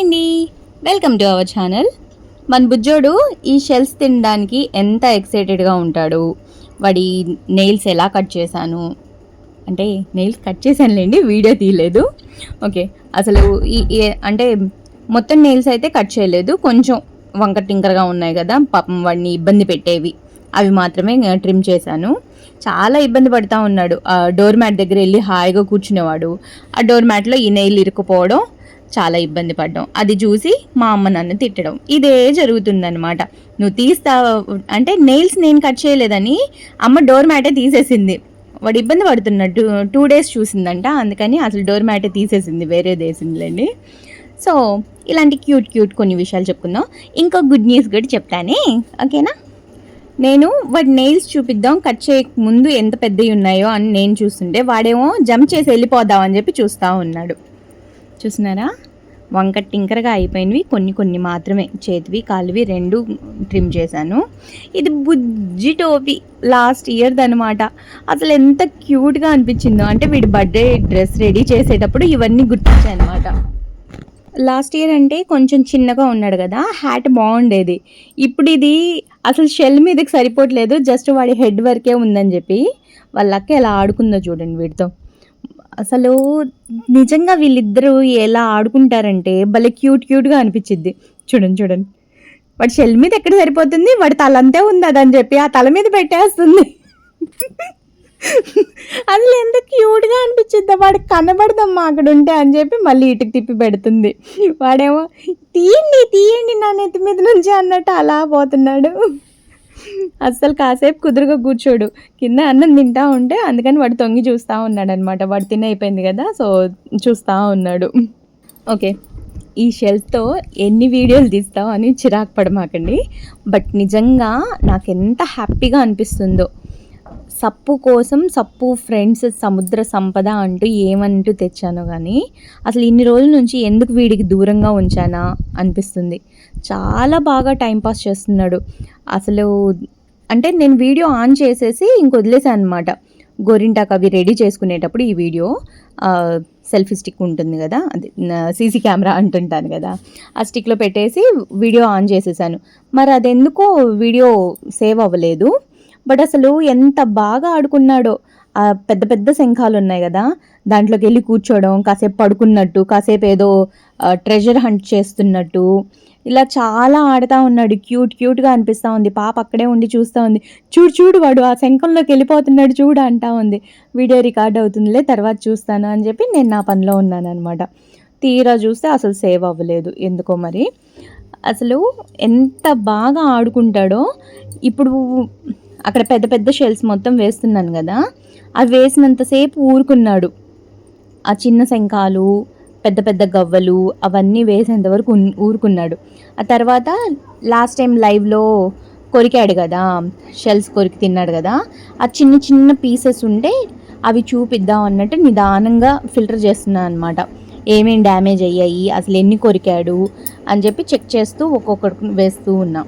అండి, welcome to our channel. మన బుజ్జోడు ఈ షెల్స్ తినడానికి ఎంత ఎక్సైటెడ్గా ఉంటాడు. వాడి నెయిల్స్ ఎలా కట్ చేశాను అంటే నెయిల్స్ కట్ చేశానులేండి, వీడియో తీయలేదు. ఓకే, అసలు అంటే మొత్తం నెయిల్స్ అయితే కట్ చేయలేదు, కొంచెం వంకర టింకరగా ఉన్నాయి కదా పాపం, వాడిని ఇబ్బంది పెట్టేవి అవి మాత్రమే ట్రిమ్ చేశాను. చాలా ఇబ్బంది పడుతూ ఉన్నాడు. డోర్ మ్యాట్ దగ్గర వెళ్ళి హాయిగా కూర్చునేవాడు, ఆ డోర్ మ్యాట్లో ఈ నెయిల్ ఇరుక్కుపోవడం, చాలా ఇబ్బంది పడ్డాం. అది చూసి మా అమ్మ నన్ను తిట్టడం, ఇదే జరుగుతుందనమాట. నువ్వు తీస్తావు అంటే నెయిల్స్ నేను కట్ చేయలేదని అమ్మ డోర్ మ్యాటే తీసేసింది. వాడు ఇబ్బంది పడుతున్నట్టు 2 days చూసిందంట, అందుకని అసలు డోర్ మ్యాటే తీసేసింది, వేరేది వేసిందిలేండి. సో ఇలాంటి క్యూట్ కొన్ని విషయాలు చెప్పుకుందాం. ఇంకో గుడ్ న్యూస్ కూడా చెప్తానే, ఓకేనా? నేను వాడి నెయిల్స్ చూపిద్దాం కట్ చేయక ముందు ఎంత పెద్దవి ఉన్నాయో అని నేను చూస్తుంటే వాడేమో జంప్ చేసి వెళ్ళిపోదాం అని చెప్పి చూస్తూ ఉన్నాడు. చూస్తున్నారా, వంకర టింకరగా అయిపోయినవి కొన్ని మాత్రమే, చేతివి కాలువి 2 ట్రిమ్ చేశాను. ఇది బుజ్జి టోపీ లాస్ట్ ఇయర్ది అనమాట. అసలు ఎంత క్యూట్గా అనిపించిందో అంటే వీడి బర్త్డే డ్రెస్ రెడీ చేసేటప్పుడు ఇవన్నీ గుర్తించాయి అనమాట. లాస్ట్ ఇయర్ అంటే కొంచెం చిన్నగా ఉన్నాడు కదా, హ్యాట్ బాగుండేది. ఇప్పుడు ఇది అసలు షెల్ మీదకి సరిపోవట్లేదు, జస్ట్ వాడి హెడ్ వరకే ఉందని చెప్పి వాళ్ళ అక్క ఎలా ఆడుకుందో చూడండి వీడితో. అసలు నిజంగా వీళ్ళిద్దరూ ఎలా ఆడుకుంటారంటే భలే క్యూట్గా అనిపించిద్ది. చూడండి, వాడి షెల్ మీద ఎక్కడ సరిపోతుంది, వాడి తల అంతే ఉంది అదని చెప్పి ఆ తల మీద పెట్టేస్తుంది. అసలు ఎంత క్యూట్గా అనిపించిద్దా, వాడికి కనబడదమ్మా అక్కడ ఉంటే అని చెప్పి మళ్ళీ ఇటుకు తిప్పి పెడుతుంది. వాడేమో తీయండి నా నెత్తి మీద నుంచి అన్నట్టు అలా పోతున్నాడు. అస్సలు కాసేపు కుదురుగా కూర్చోడు, కింద అన్నం తింటా ఉంటే అందుకని వాడు తొంగి చూస్తూ ఉన్నాడు అనమాట. వాడు తిన అయిపోయింది కదా, సో చూస్తూ ఉన్నాడు. ఓకే, ఈ షెల్స్తో ఎన్ని వీడియోలు తీస్తావు అని చిరాకు పడమాకండి, బట్ నిజంగా నాకు ఎంత హ్యాపీగా అనిపిస్తుందో. సప్పు కోసం సప్పు ఫ్రెండ్స్ సముద్ర సంపద అంటూ ఏమంటూ తెచ్చానో కానీ అసలు ఇన్ని రోజుల నుంచి ఎందుకు వీడికి దూరంగా ఉంచానా అనిపిస్తుంది. చాలా బాగా టైంపాస్ చేస్తున్నాడు అసలు. అంటే నేను వీడియో ఆన్ చేసేసి వదిలేసాను అనమాట. గోరింటాకు అవి రెడీ చేసుకునేటప్పుడు ఈ వీడియో సెల్ఫీ స్టిక్ ఉంటుంది కదా, అది సీసీ కెమెరా అంటుంటాను కదా, ఆ స్టిక్లో పెట్టేసి వీడియో ఆన్ చేసేసాను. మరి అదెందుకో వీడియో సేవ్ అవ్వలేదు. బట్ అసలు ఎంత బాగా ఆడుకున్నాడో. పెద్ద శంఖాలు ఉన్నాయి కదా, దాంట్లోకి వెళ్ళి కూర్చోవడం, కాసేపు పడుకున్నట్టు, కాసేపు ఏదో ట్రెజర్ హంట్ చేస్తున్నట్టు, ఇలా చాలా ఆడుతూ ఉన్నాడు. క్యూట్గా అనిపిస్తూ ఉంది. పాప అక్కడే ఉండి చూస్తూ ఉంది. చూడు వాడు ఆ శంఖంలోకి వెళ్ళిపోతున్నాడు చూడు అంటా ఉంది. వీడియో రికార్డ్ అవుతుందిలే, తర్వాత చూస్తాను అని చెప్పి నేను నా పనిలో ఉన్నాను అనమాట. తీరా చూస్తే అసలు సేవ్ అవ్వలేదు ఎందుకో మరి. అసలు ఎంత బాగా ఆడుకుంటాడో. ఇప్పుడు అక్కడ పెద్ద షెల్స్ మొత్తం వేస్తున్నాను కదా, అవి వేసినంతసేపు ఊరుకున్నాడు. ఆ చిన్న శంఖాలు, పెద్ద గవ్వలు అవన్నీ వేసేంతవరకు ఊరుకున్నాడు. ఆ తర్వాత లాస్ట్ టైం లైవ్లో కొరికాడు కదా, షెల్స్ కొరికి తిన్నాడు కదా, ఆ చిన్న పీసెస్ ఉంటే అవి చూపిద్దాం అన్నట్టు నిదానంగా ఫిల్టర్ చేస్తున్నాను అనమాట. ఏమేం డ్యామేజ్ అయ్యాయి, అసలు ఎన్ని కొరికాడు అని చెప్పి చెక్ చేస్తూ ఒక్కొక్కటి వేస్తూ ఉన్నాం.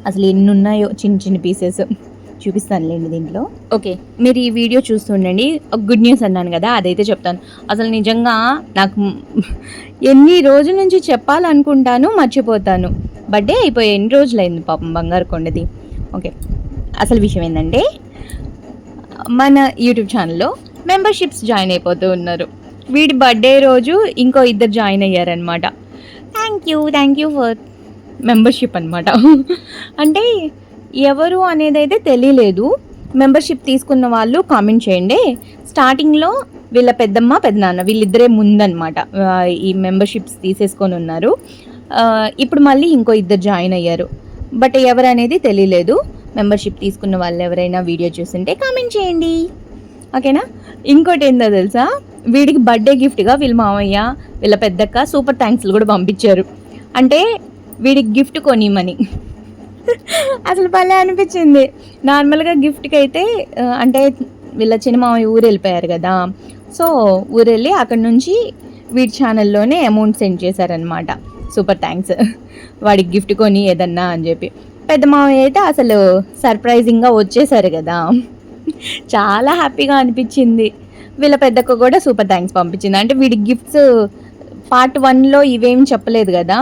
అసలు ఎన్ని ఉన్నాయో చిన్న పీసెస్ చూపిస్తానులేండి దీంట్లో. ఓకే, మీరు ఈ వీడియో చూస్తుండండి. ఒక గుడ్ న్యూస్ అన్నాను కదా, అదైతే చెప్తాను. అసలు నిజంగా నాకు ఎన్ని రోజుల నుంచి చెప్పాలనుకుంటాను, మర్చిపోతాను. బర్త్డే అయిపోయి ఎన్ని రోజులైంది పాపం బంగారు కొండది. ఓకే, అసలు విషయం ఏంటంటే మన యూట్యూబ్ ఛానల్లో మెంబర్షిప్స్ జాయిన్ అయిపోతూ ఉన్నారు. వీడి బర్త్డే రోజు ఇంకో 2 జాయిన్ అయ్యారనమాట. థ్యాంక్ యూ ఫర్ మెంబర్షిప్ అనమాట. అంటే ఎవరు అనేది అయితే తెలియలేదు. మెంబర్షిప్ తీసుకున్న వాళ్ళు కామెంట్ చేయండి. స్టార్టింగ్లో వీళ్ళ పెద్దమ్మ పెద్దనాన్న వీళ్ళిద్దరే ముందనమాట ఈ మెంబర్షిప్స్ తీసేసుకొని ఉన్నారు. ఇప్పుడు మళ్ళీ ఇంకో 2 జాయిన్ అయ్యారు, బట్ ఎవరు అనేది తెలియలేదు. మెంబర్షిప్ తీసుకున్న వాళ్ళు ఎవరైనా వీడియో చూస్తుంటే కామెంట్ చేయండి, ఓకేనా? ఇంకోటి ఏందో తెలుసా, వీడికి బర్త్డే గిఫ్ట్గా వీళ్ళ మామయ్య వీళ్ళ పెద్దక్క సూపర్ థ్యాంక్స్లు కూడా పంపించారు. అంటే వీడికి గిఫ్ట్ కొనిమని. అసలు భలే అనిపించింది. నార్మల్గా గిఫ్ట్కి అయితే అంటే వీళ్ళ చిన్న మామయ్య ఊరు వెళ్ళిపోయారు కదా, సో ఊరు వెళ్ళి అక్కడ నుంచి వీడి ఛానల్లోనే అమౌంట్ సెండ్ చేశారనమాట. సూపర్ థ్యాంక్స్, వాడికి గిఫ్ట్ కొని ఏదన్నా అని చెప్పి. పెద్ద మామయ్య అయితే అసలు సర్ప్రైజింగ్గా వచ్చేసారు కదా, చాలా హ్యాపీగా అనిపించింది. వీళ్ళ పెద్దక్క కూడా సూపర్ థ్యాంక్స్ పంపించింది. అంటే వీడికి గిఫ్ట్స్ పార్ట్ 1లో ఇవేం చెప్పలేదు కదా,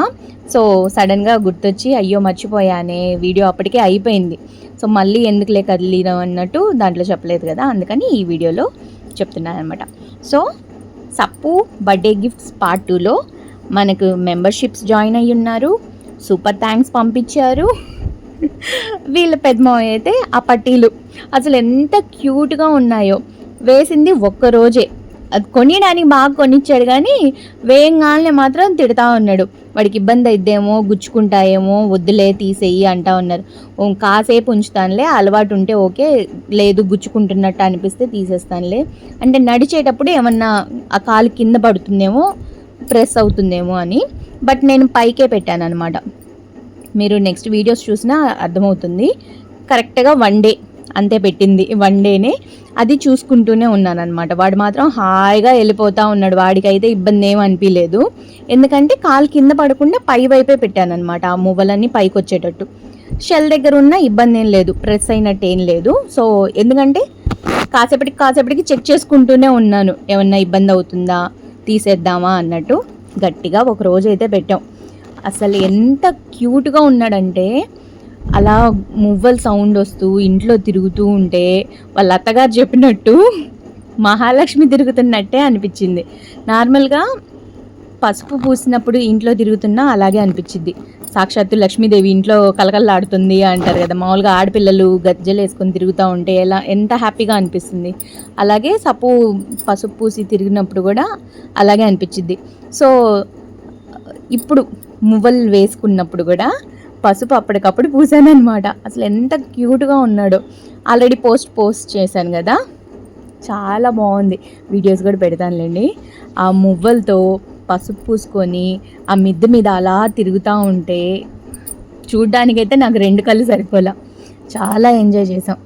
సో సడన్గా గుర్తొచ్చి అయ్యో మర్చిపోయానే, వీడియో అప్పటికే అయిపోయింది, సో మళ్ళీ ఎందుకులే కదిలినాం అన్నట్టు దాంట్లో చెప్పలేదు కదా, అందుకని ఈ వీడియోలో చెప్తున్నాను అనమాట. సో సప్పు బర్త్డే గిఫ్ట్స్ పార్ట్ 2లో మనకు మెంబర్షిప్స్ జాయిన్ అయ్యి ఉన్నారు, సూపర్ థ్యాంక్స్ పంపించారు. వీళ్ళ పెద్దమావయ్య అయితే ఆ పట్టీలు అసలు ఎంత క్యూట్గా ఉన్నాయో, వేసింది ఒక్కరోజే, అది కొనియడానికి బాగా కొనిచ్చాడు కానీ వేయంగానే మాత్రం తిడతా ఉన్నాడు, వాడికి ఇబ్బంది అయిద్దేమో, గుచ్చుకుంటాయేమో, వద్దులే తీసేయి అంటా ఉన్నారు. కాసేపు ఉంచుతానులే, అలవాటు ఉంటే ఓకే, లేదు గుచ్చుకుంటున్నట్టు అనిపిస్తే తీసేస్తానులే అంటే, నడిచేటప్పుడు ఏమన్నా ఆ కాలు కింద పడుతుందేమో, ప్రెస్ అవుతుందేమో అని. బట్ నేను పైకే పెట్టాను అనమాట, మీరు నెక్స్ట్ వీడియోస్ చూసినా అర్థమవుతుంది. కరెక్ట్గా 1 డే అంతే పెట్టింది, 1 డేనే, అది చూసుకుంటూనే ఉన్నాను అనమాట. వాడు మాత్రం హాయిగా వెళ్ళిపోతూ ఉన్నాడు, వాడికైతే ఇబ్బంది ఏం అనిపించలేదు, ఎందుకంటే కాలు కింద పడకుండా పై వైపే పెట్టాను అనమాట, ఆ మువ్వలన్నీ పైకి వచ్చేటట్టు. షెల్ దగ్గర ఉన్న ఇబ్బంది ఏం లేదు, ప్రెస్ అయినట్టు ఏం లేదు. సో ఎందుకంటే కాసేపటికి చెక్ చేసుకుంటూనే ఉన్నాను, ఏమన్నా ఇబ్బంది అవుతుందా, తీసేద్దామా అన్నట్టు. గట్టిగా ఒక రోజు అయితే పెట్టాం. అసలు ఎంత క్యూట్గా ఉన్నాడంటే, అలా మువ్వల సౌండ్ వస్తూ ఇంట్లో తిరుగుతూ ఉంటే వాళ్ళ అత్తగారు చెప్పినట్టు మహాలక్ష్మి తిరుగుతున్నట్టే అనిపించింది. నార్మల్గా పసుపు పూసినప్పుడు ఇంట్లో తిరుగుతున్నా అలాగే అనిపించింది, సాక్షాత్తు లక్ష్మీదేవి ఇంట్లో కలకల్లాడుతుంది అంటారు కదా, మామూలుగా ఆడపిల్లలు గజ్జలు వేసుకొని తిరుగుతూ ఉంటే ఎంత హ్యాపీగా అనిపిస్తుంది, అలాగే పసుపు పూసి తిరిగినప్పుడు కూడా అలాగే అనిపించింది. సో ఇప్పుడు మువ్వలు వేసుకున్నప్పుడు కూడా పసుపు అప్పటికప్పుడు పూసాను అనమాట. అసలు ఎంత క్యూట్గా ఉన్నాడో. ఆల్రెడీ పోస్ట్ చేశాను కదా, చాలా బాగుంది, వీడియోస్ కూడా పెడతానులేండి. ఆ మువ్వలతో పసుపు పూసుకొని ఆ మిద్దె మీద అలా తిరుగుతూ ఉంటే చూడ్డానికైతే నాకు 2 కళ్ళు సరిపోలా, చాలా ఎంజాయ్ చేసాం.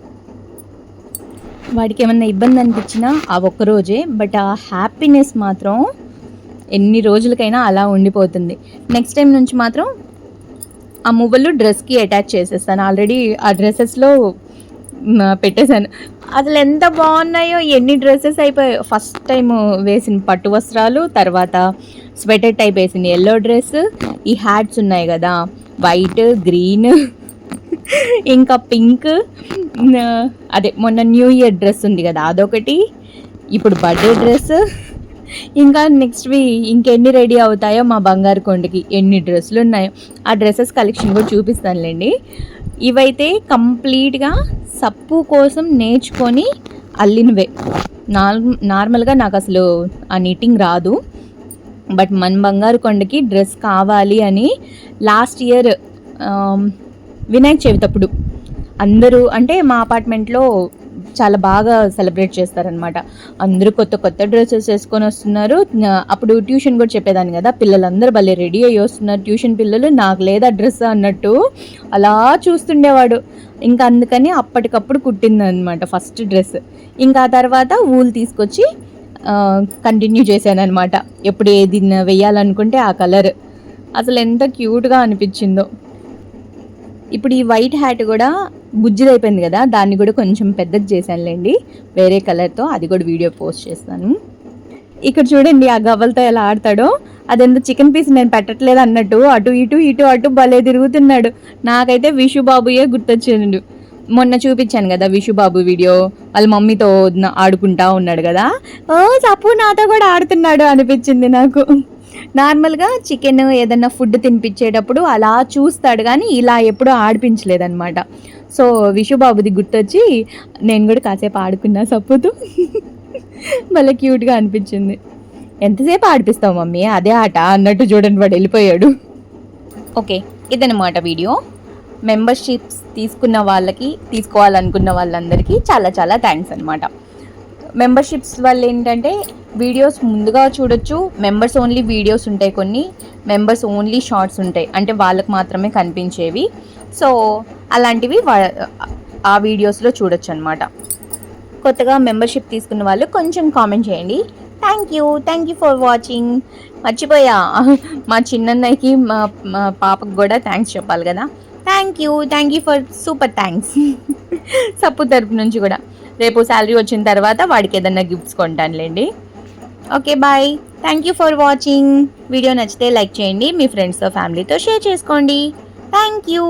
వాడికి ఏమన్నా ఇబ్బంది అనిపించినా ఆ ఒక్కరోజే, బట్ ఆ హ్యాపీనెస్ మాత్రం ఎన్ని రోజులకైనా అలా ఉండిపోతుంది. నెక్స్ట్ టైం నుంచి మాత్రం ఆ మువ్వలు డ్రెస్కి అటాచ్ చేసేస్తాను, ఆల్రెడీ ఆ డ్రెస్సెస్లో పెట్టేశాను. అసలు ఎంత బాగున్నాయో, ఎన్ని డ్రెస్సెస్ అయిపోయాయో. ఫస్ట్ టైం వేసిన పట్టు వస్త్రాలు, తర్వాత స్వెటర్ టైప్ వేసిన ఎల్లో డ్రెస్, ఈ హ్యాట్స్ ఉన్నాయి కదా, వైట్, గ్రీన్, ఇంకా పింక్, అదే మొన్న న్యూ ఇయర్ డ్రెస్ ఉంది కదా అదొకటి, ఇప్పుడు బర్త్డే డ్రెస్, ఇంకా నెక్స్ట్ ఇంకెన్ని రెడీ అవుతాయో మా బంగారు కొండకి, ఎన్ని డ్రెస్సులు ఉన్నాయో. ఆ డ్రెస్సెస్ కలెక్షన్ కూడా చూపిస్తానులేండి. ఇవైతే కంప్లీట్గా సప్పు కోసం నేర్చుకొని అల్లినవే. నార్మల్గా నాకు అసలు ఆ నిట్టింగ్ రాదు, బట్ మన బంగారు కొండకి డ్రెస్ కావాలి అని లాస్ట్ ఇయర్ వినాయక చవితి అప్పుడు అందరూ, అంటే మా అపార్ట్మెంట్లో చాలా బాగా సెలబ్రేట్ చేస్తారనమాట, అందరూ కొత్త కొత్త డ్రెస్సెస్ వేసుకొని వస్తున్నారు. అప్పుడు ట్యూషన్ కూడా చెప్పేదాన్ని కదా, పిల్లలందరూ భలే రెడీ అయ్యి వస్తున్నారు, ట్యూషన్ పిల్లలు, నాకు లేదా డ్రెస్ అన్నట్టు అలా చూస్తుండేవాడు. ఇంకా అందుకని అప్పటికప్పుడు కుట్టిందనమాట ఫస్ట్ డ్రెస్. ఇంకా ఆ తర్వాత ఊలు తీసుకొచ్చి కంటిన్యూ చేశాను అనమాట, ఎప్పుడు ఏది వెయ్యాలనుకుంటే ఆ కలర్. అసలు ఎంత క్యూట్గా అనిపించిందో. ఇప్పుడు ఈ వైట్ హ్యాట్ కూడా బుజ్జిదైపోయింది కదా, దాన్ని కూడా కొంచెం పెద్దది చేశానులేండి వేరే కలర్తో, అది కూడా వీడియో పోస్ట్ చేస్తాను. ఇక్కడ చూడండి ఆ గవ్వలతో ఎలా ఆడతాడో, అదెంత చికెన్ పీస్ నేను పెట్టట్లేదు అన్నట్టు అటు ఇటు భలే తిరుగుతున్నాడు. నాకైతే విషు బాబుయే గుర్తొచ్చాడు. మొన్న చూపించాను కదా విషు బాబు వీడియో, వాళ్ళ మమ్మీతో ఆడుకుంటా ఉన్నాడు కదా, సప్పు నాతో కూడా ఆడుతున్నాడు అనిపించింది నాకు. నార్మల్గా చికెన్ ఏదన్నా ఫుడ్ తినిపించేటప్పుడు అలా చూస్తాడు కానీ ఇలా ఎప్పుడూ ఆడిపించలేదన్నమాట. సో విషుబాబుది గుర్తొచ్చి నేను కూడా కాసేపు ఆడుకున్నా సప్పుతో, భలే క్యూట్గా అనిపించింది. ఎంతసేపు ఆడిపిస్తావు మమ్మీ అదే ఆట అన్నట్టు చూడండి వాడు వెళ్ళిపోయాడు. ఓకే, ఇదన్నమాట వీడియో. మెంబర్షిప్స్ తీసుకున్న వాళ్ళకి, తీసుకోవాలనుకున్న వాళ్ళందరికీ చాలా చాలా థ్యాంక్స్ అనమాట. మెంబర్షిప్స్ వల్ల ఏంటంటే వీడియోస్ ముందుగా చూడొచ్చు, మెంబర్స్ ఓన్లీ వీడియోస్ ఉంటాయి, కొన్ని మెంబర్స్ ఓన్లీ షార్ట్స్ ఉంటాయి, అంటే వాళ్ళకు మాత్రమే కనిపించేవి. సో అలాంటివి ఆ వీడియోస్లో చూడొచ్చు అనమాట. కొత్తగా మెంబర్షిప్ తీసుకున్న వాళ్ళు కొంచెం కామెంట్ చేయండి. Thank you for watching. మర్చిపోయా, మా చిన్నన్నయ్యకి మా పాపకు కూడా థ్యాంక్స్ చెప్పాలి కదా. Thank you for super thanks సప్పు తరపు నుంచి కూడా. రేపు శాలరీ వచ్చిన తర్వాత వాడికి ఏదన్నా గిఫ్ట్స్ కొంటానులేండి. Okay bye. Thank you for watching. Video నచ్చితే లైక్ చేయండి, మీ ఫ్రెండ్స్తో ఫ్యామిలీతో షేర్ చేసుకోండి. థ్యాంక్ యూ.